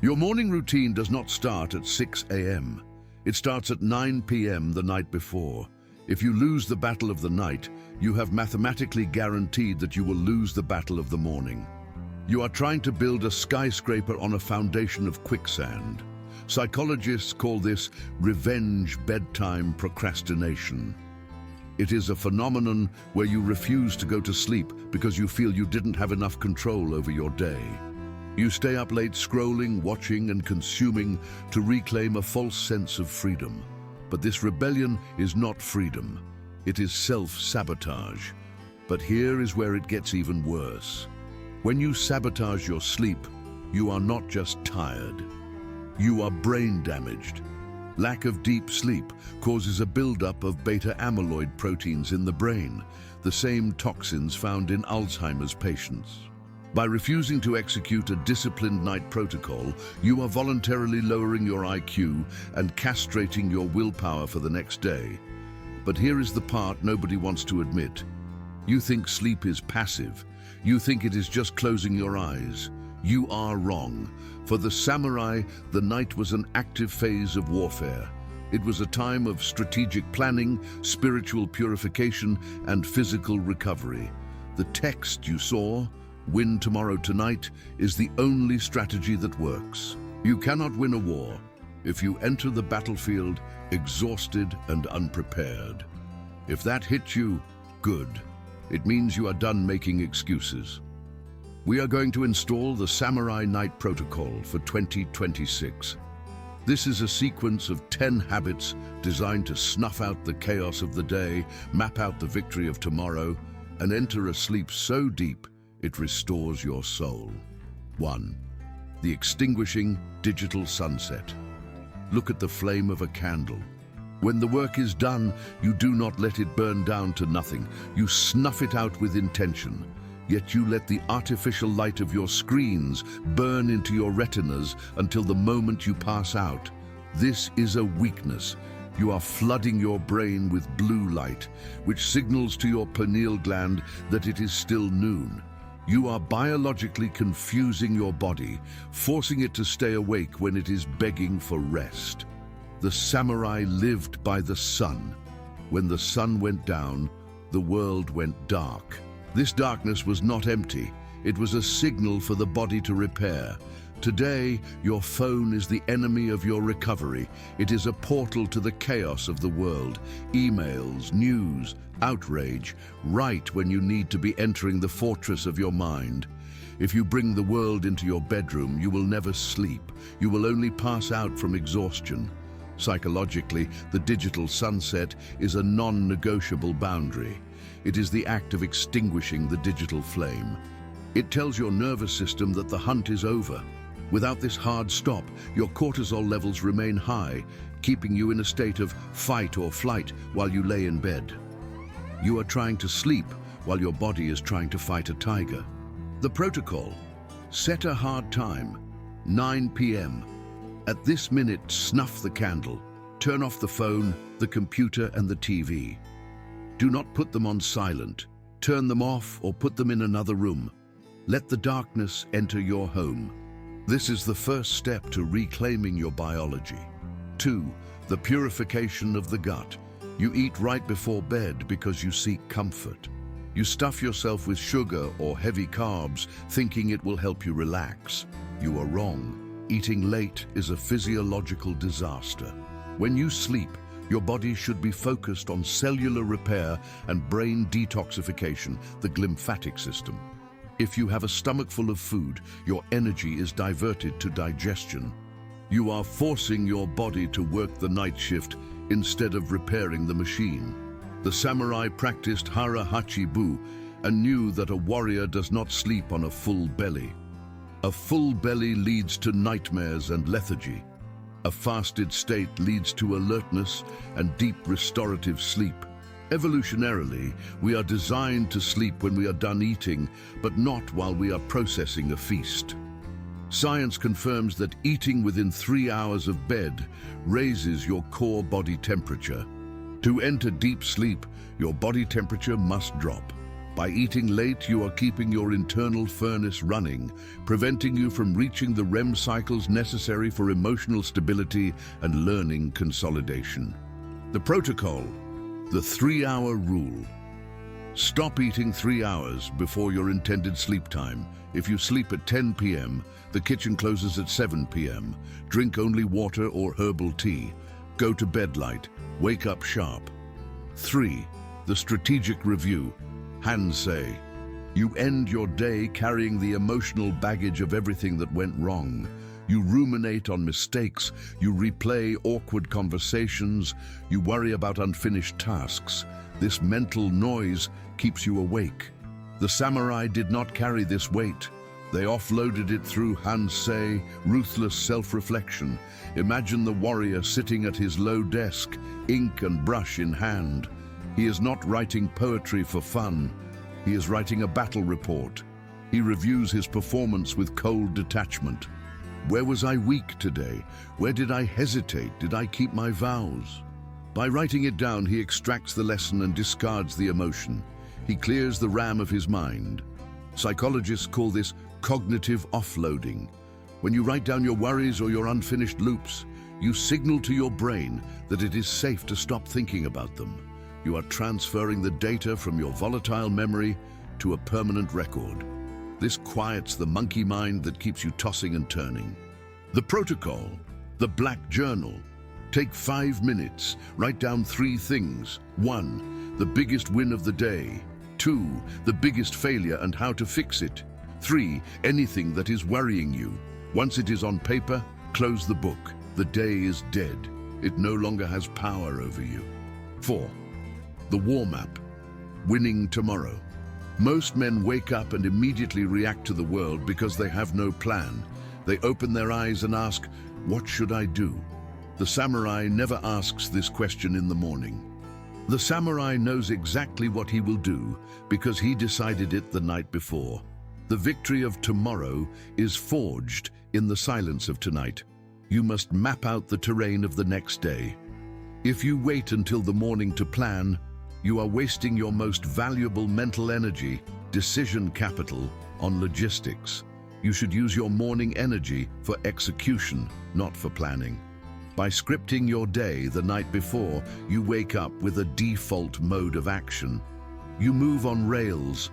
Your morning routine does not start at 6 a.m. It starts at 9 p.m. the night before. If you lose the battle of the night, you have mathematically guaranteed that you will lose the battle of the morning. You are trying to build a skyscraper on a foundation of quicksand. Psychologists call this revenge bedtime procrastination. It is a phenomenon where you refuse to go to sleep because you feel you didn't have enough control over your day. You stay up late scrolling, watching, and consuming to reclaim a false sense of freedom. But this rebellion is not freedom. It is self-sabotage. But here is where it gets even worse. When you sabotage your sleep, you are not just tired. You are brain damaged. Lack of deep sleep causes a buildup of beta-amyloid proteins in the brain, the same toxins found in Alzheimer's patients. By refusing to execute a disciplined night protocol, you are voluntarily lowering your IQ and castrating your willpower for the next day. But here is the part nobody wants to admit. You think sleep is passive. You think it is just closing your eyes. You are wrong. For the samurai, the night was an active phase of warfare. It was a time of strategic planning, spiritual purification, and physical recovery. The text you saw, "Win tomorrow tonight," is the only strategy that works. You cannot win a war if you enter the battlefield exhausted and unprepared. If that hits you, good. It means you are done making excuses. We are going to install the Samurai Night Protocol for 2026. This is a sequence of 10 habits designed to snuff out the chaos of the day, map out the victory of tomorrow, and enter a sleep so deep it restores your soul. 1. The extinguishing digital sunset. Look at the flame of a candle. When the work is done, you do not let it burn down to nothing. You snuff it out with intention. Yet you let the artificial light of your screens burn into your retinas until the moment you pass out. This is a weakness. You are flooding your brain with blue light, which signals to your pineal gland that it is still noon. You are biologically confusing your body, forcing it to stay awake when it is begging for rest. The samurai lived by the sun. When the sun went down, the world went dark. This darkness was not empty. It was a signal for the body to repair. Today, your phone is the enemy of your recovery. It is a portal to the chaos of the world. Emails, news, outrage, right when you need to be entering the fortress of your mind. If you bring the world into your bedroom, you will never sleep. You will only pass out from exhaustion. Psychologically, the digital sunset is a non-negotiable boundary. It is the act of extinguishing the digital flame. It tells your nervous system that the hunt is over. Without this hard stop, your cortisol levels remain high, keeping you in a state of fight or flight while you lay in bed. You are trying to sleep while your body is trying to fight a tiger. The protocol: set a hard time, 9 p.m. At this minute, snuff the candle. Turn off the phone, the computer, and the TV. Do not put them on silent. Turn them off or put them in another room. Let the darkness enter your home. This is the first step to reclaiming your biology. 2. The purification of the gut. You eat right before bed because you seek comfort. You stuff yourself with sugar or heavy carbs, thinking it will help you relax. You are wrong. Eating late is a physiological disaster. When you sleep, your body should be focused on cellular repair and brain detoxification, the glymphatic system. If you have a stomach full of food, your energy is diverted to digestion. You are forcing your body to work the night shift instead of repairing the machine. The samurai practiced hara hachi bu and knew that a warrior does not sleep on a full belly. A full belly leads to nightmares and lethargy. A fasted state leads to alertness and deep restorative sleep. Evolutionarily, we are designed to sleep when we are done eating, but not while we are processing a feast. Science confirms that eating within 3 hours of bed raises your core body temperature. To enter deep sleep, your body temperature must drop. By eating late, you are keeping your internal furnace running, preventing you from reaching the REM cycles necessary for emotional stability and learning consolidation. The protocol, the 3-hour rule. Stop eating 3 hours before your intended sleep time. If you sleep at 10 p.m., the kitchen closes at 7 p.m. Drink only water or herbal tea. Go to bed light. Wake up sharp. 3. The strategic review. Hansei. You end your day carrying the emotional baggage of everything that went wrong. You ruminate on mistakes, you replay awkward conversations, you worry about unfinished tasks. This mental noise keeps you awake. The samurai did not carry this weight. They offloaded it through Hansei, ruthless self-reflection. Imagine the warrior sitting at his low desk, ink and brush in hand. He is not writing poetry for fun. He is writing a battle report. He reviews his performance with cold detachment. Where was I weak today? Where did I hesitate? Did I keep my vows? By writing it down, he extracts the lesson and discards the emotion. He clears the RAM of his mind. Psychologists call this cognitive offloading. When you write down your worries or your unfinished loops, you signal to your brain that it is safe to stop thinking about them. You are transferring the data from your volatile memory to a permanent record. This quiets the monkey mind that keeps you tossing and turning. The protocol, the black journal. Take 5 minutes, write down 3 things. 1, the biggest win of the day. 2, the biggest failure and how to fix it. 3, anything that is worrying you. Once it is on paper, close the book. The day is dead. It no longer has power over you. 4. The war map. Winning tomorrow. Most men wake up and immediately react to the world because they have no plan. They open their eyes and ask, "What should I do?" The samurai never asks this question in the morning. The samurai knows exactly what he will do because he decided it the night before. The victory of tomorrow is forged in the silence of tonight. You must map out the terrain of the next day. If you wait until the morning to plan, you are wasting your most valuable mental energy, decision capital, on logistics. You should use your morning energy for execution, not for planning. By scripting your day the night before, you wake up with a default mode of action. You move on rails.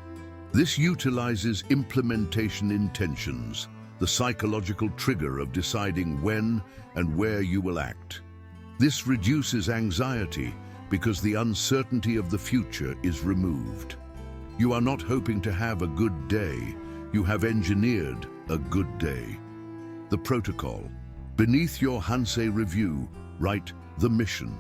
This utilizes implementation intentions, the psychological trigger of deciding when and where you will act. This reduces anxiety because the uncertainty of the future is removed. You are not hoping to have a good day. You have engineered a good day. The protocol. Beneath your Hansei review, write the mission.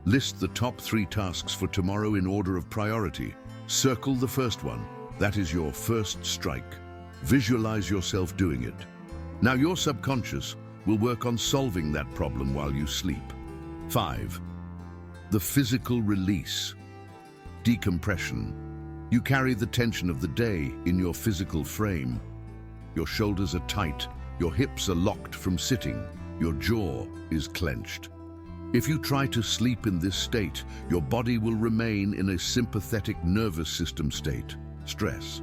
List the top 3 tasks for tomorrow in order of priority. Circle the first one. That is your first strike. Visualize yourself doing it. Now your subconscious will work on solving that problem while you sleep. 5. The physical release. Decompression. You carry the tension of the day in your physical frame. Your shoulders are tight, your hips are locked from sitting, your jaw is clenched. If you try to sleep in this state, your body will remain in a sympathetic nervous system state, stress.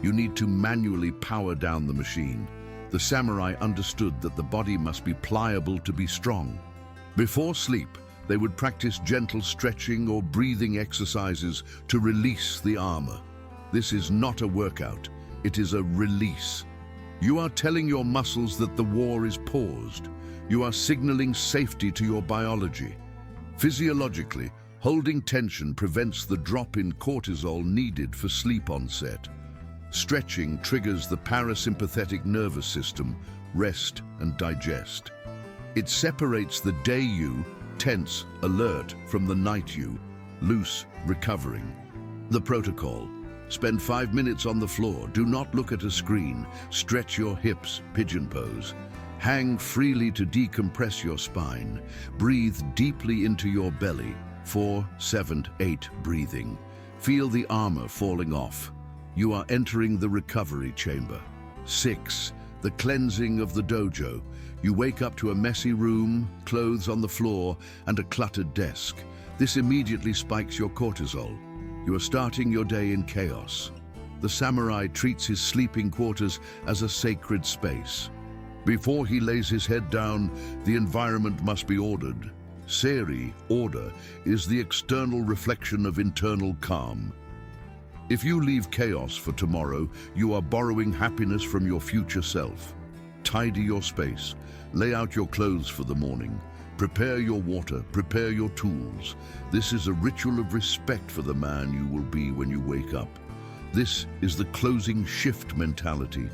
You need to manually power down the machine. The samurai understood that the body must be pliable to be strong. Before sleep, they would practice gentle stretching or breathing exercises to release the armor. This is not a workout, it is a release. You are telling your muscles that the war is paused. You are signaling safety to your biology. Physiologically, holding tension prevents the drop in cortisol needed for sleep onset. Stretching triggers the parasympathetic nervous system, rest and digest. It separates the day you, tense, alert, from the night you, loose, recovering. The protocol. Spend 5 minutes on the floor. Do not look at a screen. Stretch your hips, pigeon pose. Hang freely to decompress your spine. Breathe deeply into your belly. 4, 7, 8 breathing. Feel the armor falling off. You are entering the recovery chamber. 6. The cleansing of the dojo. You wake up to a messy room, clothes on the floor, and a cluttered desk. This immediately spikes your cortisol. You are starting your day in chaos. The samurai treats his sleeping quarters as a sacred space. Before he lays his head down, the environment must be ordered. Seri, order, is the external reflection of internal calm. If you leave chaos for tomorrow, you are borrowing happiness from your future self. Tidy your space. Lay out your clothes for the morning. Prepare your water. Prepare your tools. This is a ritual of respect for the man you will be when you wake up. This is the closing shift mentality.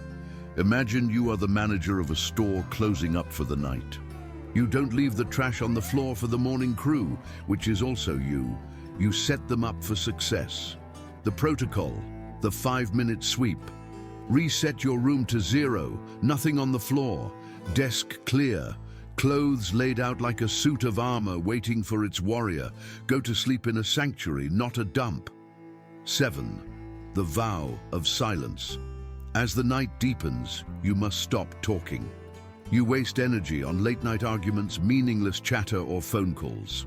Imagine you are the manager of a store closing up for the night. You don't leave the trash on the floor for the morning crew, which is also you. You set them up for success. The protocol, the 5-minute sweep. Reset your room to 0, nothing on the floor, desk clear, clothes laid out like a suit of armor waiting for its warrior. Go to sleep in a sanctuary, not a dump. 7. The vow of silence. As the night deepens, you must stop talking. You waste energy on late-night arguments, meaningless chatter, or phone calls.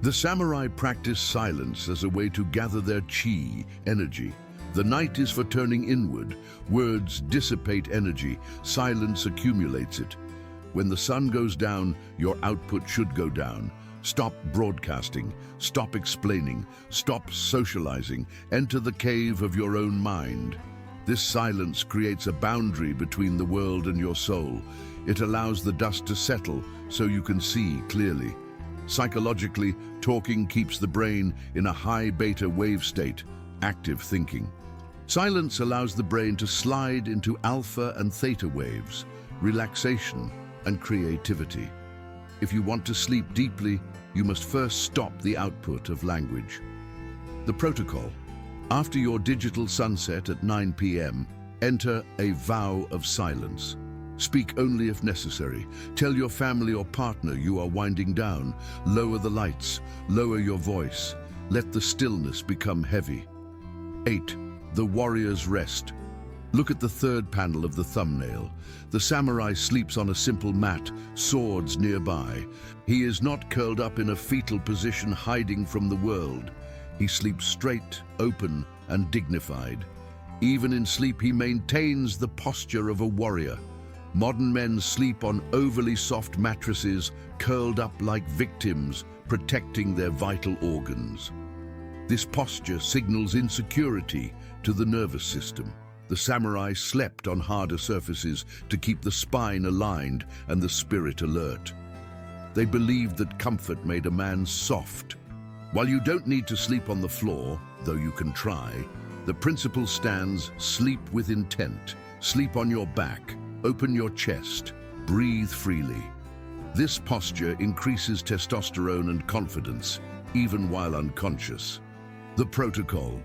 The samurai practice silence as a way to gather their chi, energy. The night is for turning inward. Words dissipate energy. Silence accumulates it. When the sun goes down, your output should go down. Stop broadcasting. Stop explaining. Stop socializing. Enter the cave of your own mind. This silence creates a boundary between the world and your soul. It allows the dust to settle so you can see clearly. Psychologically, talking keeps the brain in a high beta wave state, active thinking. Silence allows the brain to slide into alpha and theta waves, relaxation and creativity. If you want to sleep deeply, you must first stop the output of language. The protocol. After your digital sunset at 9 p.m., enter a vow of silence. Speak only if necessary. Tell your family or partner you are winding down. Lower the lights. Lower your voice. Let the stillness become heavy. 8. The warrior's rest. Look at the third panel of the thumbnail. The samurai sleeps on a simple mat, swords nearby. He is not curled up in a fetal position hiding from the world. He sleeps straight, open, and dignified. Even in sleep, he maintains the posture of a warrior. Modern men sleep on overly soft mattresses, curled up like victims, protecting their vital organs. This posture signals insecurity to the nervous system. The samurai slept on harder surfaces to keep the spine aligned and the spirit alert. They believed that comfort made a man soft. While you don't need to sleep on the floor, though you can try, the principle stands: sleep with intent. Sleep on your back, open your chest, breathe freely. This posture increases testosterone and confidence, even while unconscious. The protocol.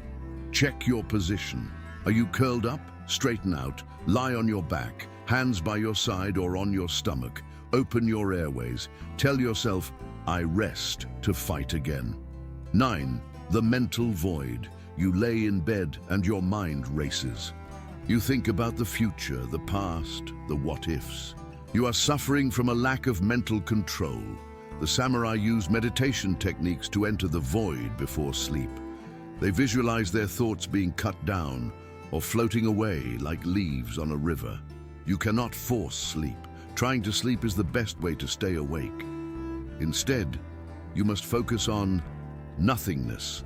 Check your position. Are you curled up? Straighten out. Lie on your back, hands by your side or on your stomach. Open your airways. Tell yourself, I rest to fight again. 9. The mental void. You lay in bed and your mind races. You think about the future, the past, the what-ifs. You are suffering from a lack of mental control. The samurai use meditation techniques to enter the void before sleep. They visualize their thoughts being cut down or floating away like leaves on a river. You cannot force sleep. Trying to sleep is the best way to stay awake. Instead, you must focus on nothingness.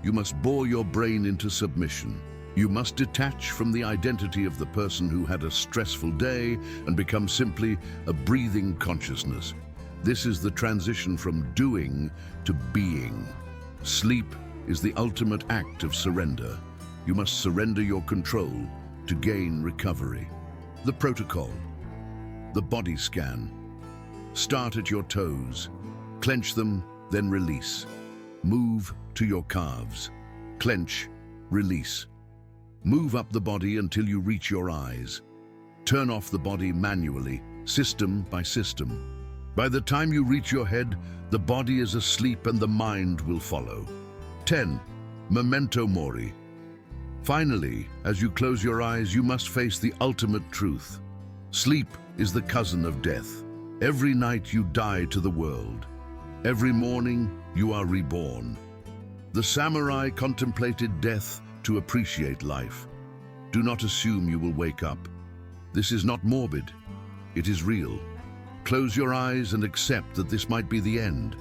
You must bore your brain into submission. You must detach from the identity of the person who had a stressful day and become simply a breathing consciousness. This is the transition from doing to being. Sleep is the ultimate act of surrender. You must surrender your control to gain recovery. The protocol. The body scan. Start at your toes. Clench them, then release. Move to your calves. Clench, release. Move up the body until you reach your eyes. Turn off the body manually, system by system. By the time you reach your head, the body is asleep and the mind will follow. 10. Memento mori. Finally, as you close your eyes, you must face the ultimate truth. Sleep is the cousin of death. Every night you die to the world. Every morning you are reborn. The samurai contemplated death to appreciate life. Do not assume you will wake up. This is not morbid. It is real. Close your eyes and accept that this might be the end.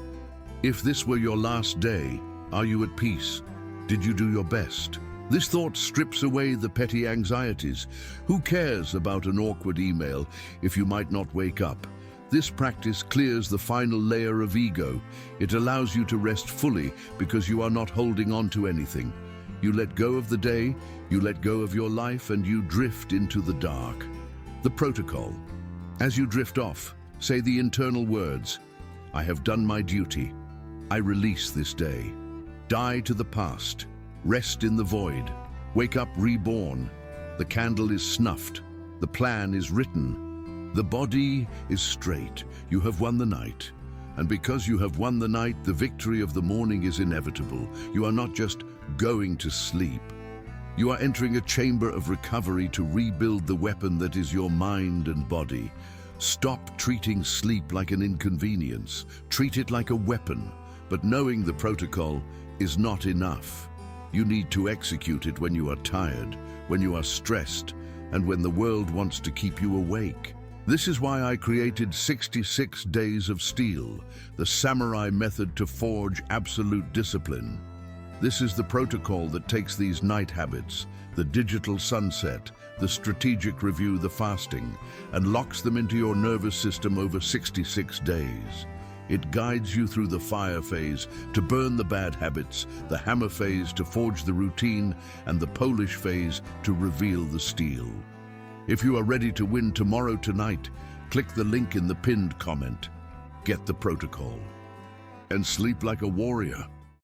If this were your last day, are you at peace? Did you do your best? This thought strips away the petty anxieties. Who cares about an awkward email if you might not wake up? This practice clears the final layer of ego. It allows you to rest fully because you are not holding on to anything. You let go of the day, you let go of your life, and you drift into the dark. The protocol. As you drift off, say the internal words, I have done my duty. I release this day. Die to the past. Rest in the void. Wake up reborn. The candle is snuffed. The plan is written. The body is straight. You have won the night. And because you have won the night, the victory of the morning is inevitable. You are not just going to sleep. You are entering a chamber of recovery to rebuild the weapon that is your mind and body. Stop treating sleep like an inconvenience. Treat it like a weapon. But knowing the protocol is not enough. You need to execute it when you are tired, when you are stressed, and when the world wants to keep you awake. This is why I created 66 Days of Steel, the samurai method to forge absolute discipline. This is the protocol that takes these night habits, the digital sunset, the strategic review, the fasting, and locks them into your nervous system over 66 days. It guides you through the fire phase to burn the bad habits, the hammer phase to forge the routine, and the polish phase to reveal the steel. If you are ready to win tomorrow tonight, click the link in the pinned comment. Get the protocol and sleep like a warrior.